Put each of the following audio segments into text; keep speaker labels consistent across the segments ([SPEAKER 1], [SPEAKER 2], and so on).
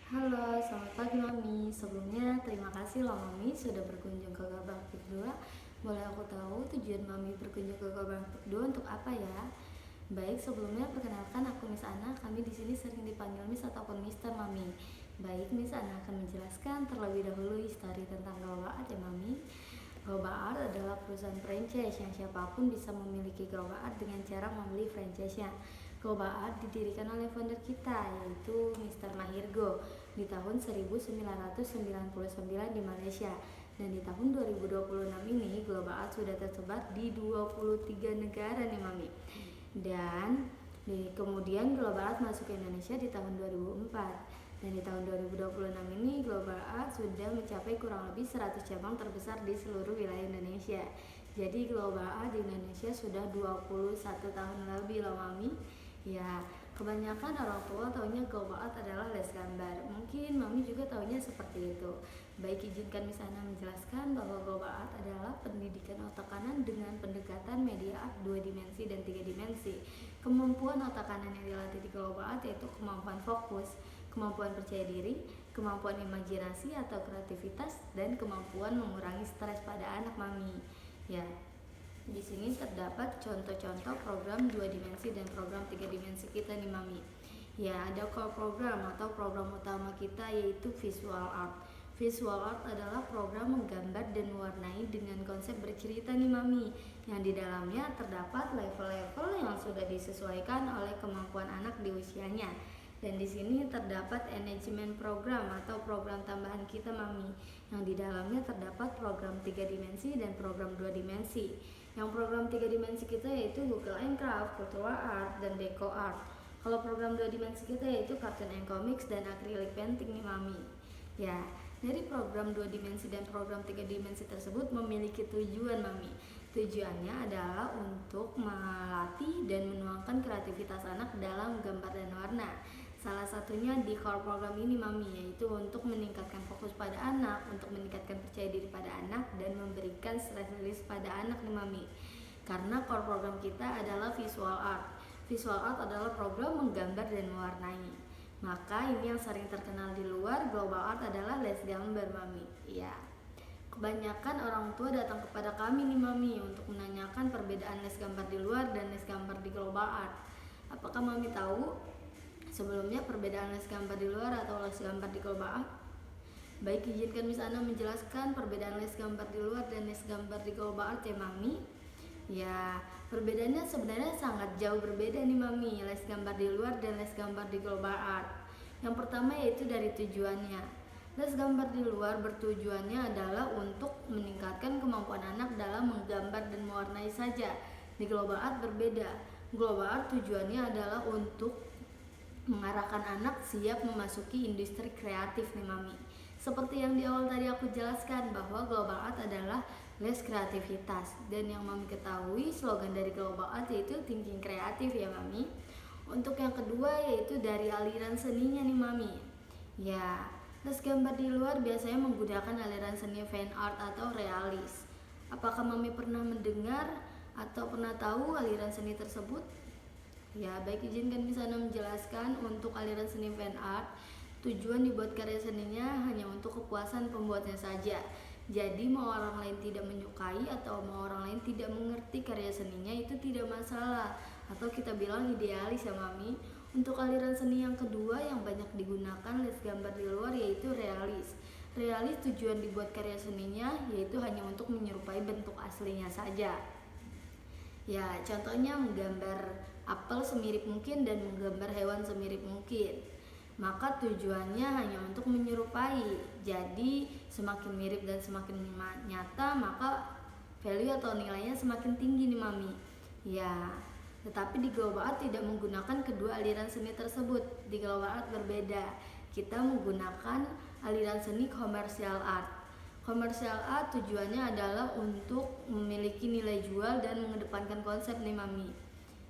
[SPEAKER 1] Halo, selamat pagi Mami. Sebelumnya terima kasih loh Mami sudah berkunjung ke Gabah Aktif 2. Boleh aku tahu tujuan Mami berkunjung ke Gabah Aktif 2 untuk apa ya? Baik, sebelumnya perkenalkan aku Miss Ana. Kami di sini sering dipanggil Miss ataupun Mister Mami. Baik, Miss Ana akan menjelaskan terlebih dahulu histori tentang Global Art ya Mami. Global Art adalah perusahaan franchise yang siapapun bisa memiliki Global Art dengan cara membeli franchise-nya. Global Art didirikan oleh founder kita yaitu Mr. Mahirgo di tahun 1999 di Malaysia, dan di tahun 2026 ini Global Art sudah tersebar di 23 negara nih Mami. Dan kemudian Global Art masuk ke Indonesia di tahun 2004. Dan di tahun 2026 ini Global Art sudah mencapai kurang lebih 100 cabang terbesar di seluruh wilayah Indonesia. Jadi Global Art di Indonesia sudah 21 tahun lebih loh Mami. Ya, kebanyakan orang tua taunya Global Art adalah les gambar. Mungkin Mami juga taunya seperti itu. Baik, izinkan Miss Ana menjelaskan bahwa Global Art adalah pendidikan otak kanan dengan pendekatan media art 2 dimensi dan 3 dimensi. Kemampuan otak kanan yang dilatih di Global Art yaitu kemampuan fokus, kemampuan percaya diri, kemampuan imajinasi atau kreativitas, dan kemampuan mengurangi stres pada anak Mami. Ya, di sini terdapat contoh-contoh program 2 dimensi dan program 3 dimensi kita nih Mami. Ya, ada core program atau program utama kita yaitu visual art. Visual art adalah program menggambar dan mewarnai dengan konsep bercerita nih Mami, yang di dalamnya terdapat level-level yang sudah disesuaikan oleh kemampuan anak di usianya. Dan di sini terdapat enhancement program atau program tambahan kita Mami, yang di dalamnya terdapat program 3 dimensi dan program 2 dimensi. Yang program 3 dimensi kita yaitu Google Craft, Virtual Art, dan Deco Art. Kalau program 2 dimensi kita yaitu Cartoon and Comics dan Acrylic Painting nih Mami. Ya, dari program 2 dimensi dan program 3 dimensi tersebut memiliki tujuan Mami. Tujuannya adalah untuk melatih dan menuangkan kreativitas anak dalam gambar dan warna. Salah satunya di core program ini Mami, yaitu untuk meningkatkan fokus pada anak, untuk meningkatkan percaya diri pada anak, dan memberikan stress release pada anak nih Mami. Karena core program kita adalah visual art. Visual art adalah program menggambar dan mewarnai. Maka ini yang sering terkenal di luar Global Art adalah les gambar Mami. Iya. Kebanyakan orang tua datang kepada kami nih Mami untuk menanyakan perbedaan les gambar di luar dan les gambar di Global Art. Apakah Mami tahu sebelumnya perbedaan les gambar di luar atau les gambar di Global Art? Baik, izinkan Miss Ana menjelaskan perbedaan les gambar di luar dan les gambar di Global Art ya Mami. Ya, perbedaannya sebenarnya sangat jauh berbeda nih Mami, les gambar di luar dan les gambar di Global Art. Yang pertama yaitu dari tujuannya. Les gambar di luar bertujuannya adalah untuk meningkatkan kemampuan anak dalam menggambar dan mewarnai saja. Di Global Art berbeda. Global Art tujuannya adalah untuk mengarahkan anak siap memasuki industri kreatif nih Mami. Seperti yang di awal tadi aku jelaskan bahwa Global Art adalah les kreativitas, dan yang Mami ketahui slogan dari Global Art yaitu thinking kreatif ya Mami. Untuk yang kedua yaitu dari aliran seninya nih Mami. Ya, les gambar di luar biasanya menggunakan aliran seni fan art atau realis. Apakah Mami pernah mendengar atau pernah tahu aliran seni tersebut? Ya, baik, izinkan Miss Ana menjelaskan. Untuk aliran seni fan art, tujuan dibuat karya seninya hanya untuk kepuasan pembuatnya saja. Jadi mau orang lain tidak menyukai atau mau orang lain tidak mengerti karya seninya itu tidak masalah, atau kita bilang idealis ya Mami. Untuk aliran seni yang kedua yang banyak digunakan les gambar di luar yaitu realis. Realis tujuan dibuat karya seninya yaitu hanya untuk menyerupai bentuk aslinya saja. Ya, contohnya menggambar apel semirip mungkin dan menggambar hewan semirip mungkin. Maka tujuannya hanya untuk menyerupai. Jadi semakin mirip dan semakin nyata, maka value atau nilainya semakin tinggi nih Mami. Ya, tetapi di Global Art tidak menggunakan kedua aliran seni tersebut. Di Global Art berbeda. Kita menggunakan aliran seni commercial art. Commercial art tujuannya adalah untuk memiliki nilai jual dan mengedepankan konsep nih Mami.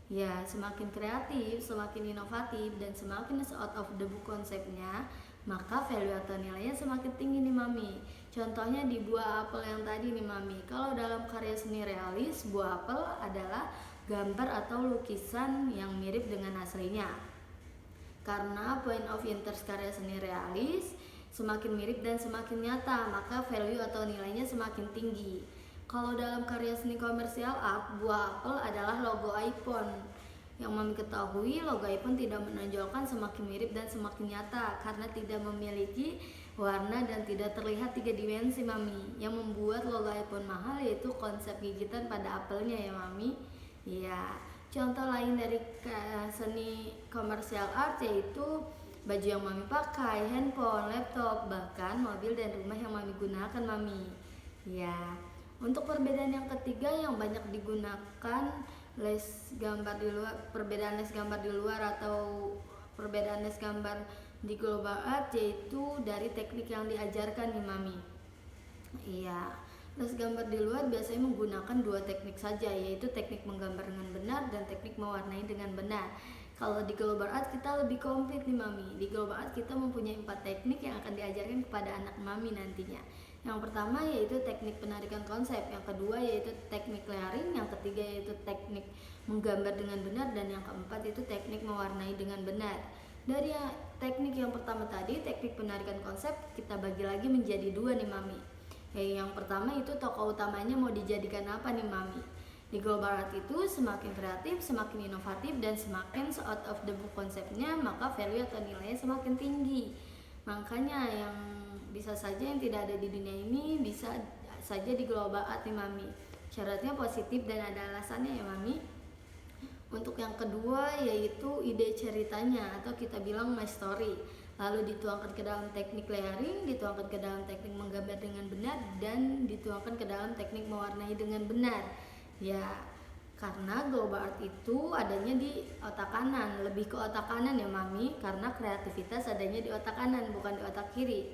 [SPEAKER 1] Ya, semakin kreatif, semakin inovatif, dan semakin out of the book konsepnya, maka value atau nilainya semakin tinggi nih Mami. Contohnya di buah apel yang tadi nih Mami. Kalau dalam karya seni realis, buah apel adalah gambar atau lukisan yang mirip dengan aslinya. Karena point of interest karya seni realis semakin mirip dan semakin nyata, maka value atau nilainya semakin tinggi. Kalau dalam karya seni komersial art, buah apel adalah logo iPhone. Yang Mami ketahui, logo iPhone tidak menonjolkan semakin mirip dan semakin nyata karena tidak memiliki warna dan tidak terlihat 3 dimensi, Mami. Yang membuat logo iPhone mahal yaitu konsep gigitan pada apelnya ya, Mami. Ya, contoh lain dari seni komersial art yaitu baju yang Mami pakai, handphone, laptop, bahkan mobil dan rumah yang Mami gunakan, Mami. Ya, untuk perbedaan yang ketiga yang banyak digunakan les gambar di luar, perbedaan les gambar di luar atau perbedaan les gambar di global art yaitu dari teknik yang diajarkan nih, Mami. Iya, les gambar di luar biasanya menggunakan 2 teknik saja, yaitu teknik menggambar dengan benar dan teknik mewarnai dengan benar. Kalau di global art kita lebih komplit nih, Mami. Di global art kita mempunyai 4 teknik yang akan diajarkan kepada anak Mami nantinya. Yang pertama yaitu teknik penarikan konsep, yang kedua yaitu teknik layering, yang ketiga yaitu teknik menggambar dengan benar, dan yang keempat itu teknik mewarnai dengan benar. Dari teknik yang pertama tadi, teknik penarikan konsep, kita bagi lagi menjadi 2 nih, Mami. Yang pertama itu tokoh utamanya mau dijadikan apa nih, Mami? Di global art itu semakin kreatif, semakin inovatif, dan semakin out of the book konsepnya, maka value atau nilainya semakin tinggi. Makanya yang bisa saja yang tidak ada di dunia ini bisa saja di global art nih, Mami. Syaratnya positif dan ada alasannya ya, Mami. Untuk yang kedua yaitu ide ceritanya atau kita bilang my story, lalu dituangkan ke dalam teknik layering, dituangkan ke dalam teknik menggambar dengan benar, dan dituangkan ke dalam teknik mewarnai dengan benar. Ya, karena global art itu adanya di otak kanan, lebih ke otak kanan ya, Mami, karena kreativitas adanya di otak kanan bukan di otak kiri.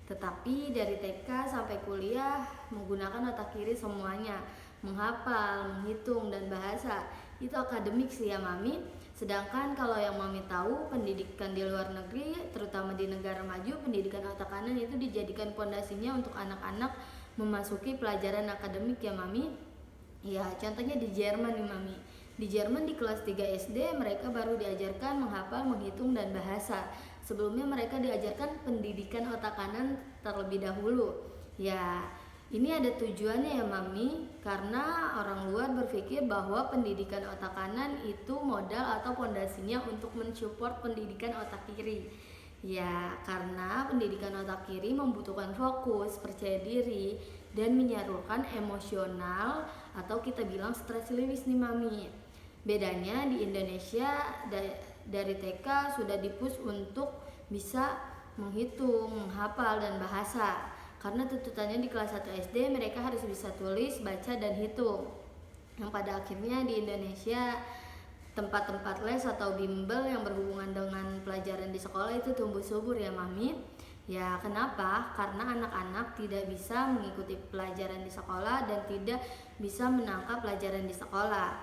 [SPEAKER 1] Tetapi dari TK sampai kuliah menggunakan otak kiri semuanya, menghafal, menghitung, dan bahasa. Itu akademik sih ya, Mami. Sedangkan kalau yang Mami tahu, pendidikan di luar negeri, terutama di negara maju, pendidikan otak kanan itu dijadikan pondasinya untuk anak-anak memasuki pelajaran akademik ya, Mami. Ya, contohnya di Jerman nih, Mami. Di Jerman di kelas 3 SD mereka baru diajarkan menghafal, menghitung, dan bahasa. Sebelumnya mereka diajarkan pendidikan otak kanan terlebih dahulu. Ya, ini ada tujuannya ya, Mami, karena orang luar berpikir bahwa pendidikan otak kanan itu modal atau pondasinya untuk mensupport pendidikan otak kiri. Ya, karena pendidikan otak kiri membutuhkan fokus, percaya diri, dan menyalurkan emosional atau kita bilang stress release nih, Mami. Bedanya di Indonesia dari TK sudah dipush untuk bisa menghitung, menghafal, dan bahasa. Karena tuntutannya di kelas 1 SD mereka harus bisa tulis, baca, dan hitung. Yang pada akhirnya di Indonesia tempat-tempat les atau bimbel yang berhubungan dengan pelajaran di sekolah itu tumbuh subur ya, Mami. Ya, kenapa? Karena anak-anak tidak bisa mengikuti pelajaran di sekolah dan tidak bisa menangkap pelajaran di sekolah.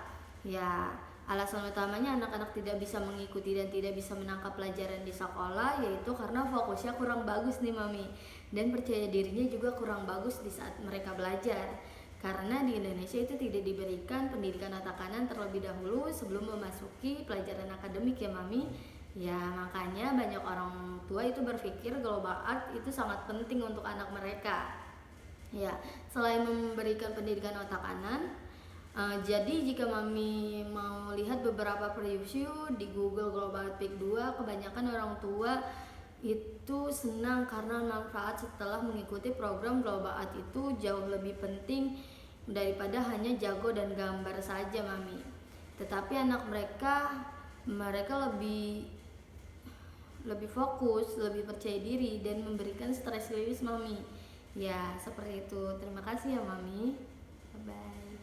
[SPEAKER 1] Ya, alasan utamanya anak-anak tidak bisa mengikuti dan tidak bisa menangkap pelajaran di sekolah yaitu karena fokusnya kurang bagus nih, Mami. Dan percaya dirinya juga kurang bagus di saat mereka belajar. Karena di Indonesia itu tidak diberikan pendidikan otak kanan terlebih dahulu sebelum memasuki pelajaran akademik ya, Mami. Ya, makanya banyak orang tua itu berpikir global art itu sangat penting untuk anak mereka. Ya, selain memberikan pendidikan otak kanan, jadi jika Mami mau lihat beberapa preview di Google Global Art Peak 2, kebanyakan orang tua itu senang karena manfaat setelah mengikuti program Global Art itu jauh lebih penting daripada hanya jago dan gambar saja, Mami. Tetapi anak mereka lebih fokus, lebih percaya diri, dan memberikan stress release, Mami. Ya, seperti itu. Terima kasih ya, Mami. Bye-bye.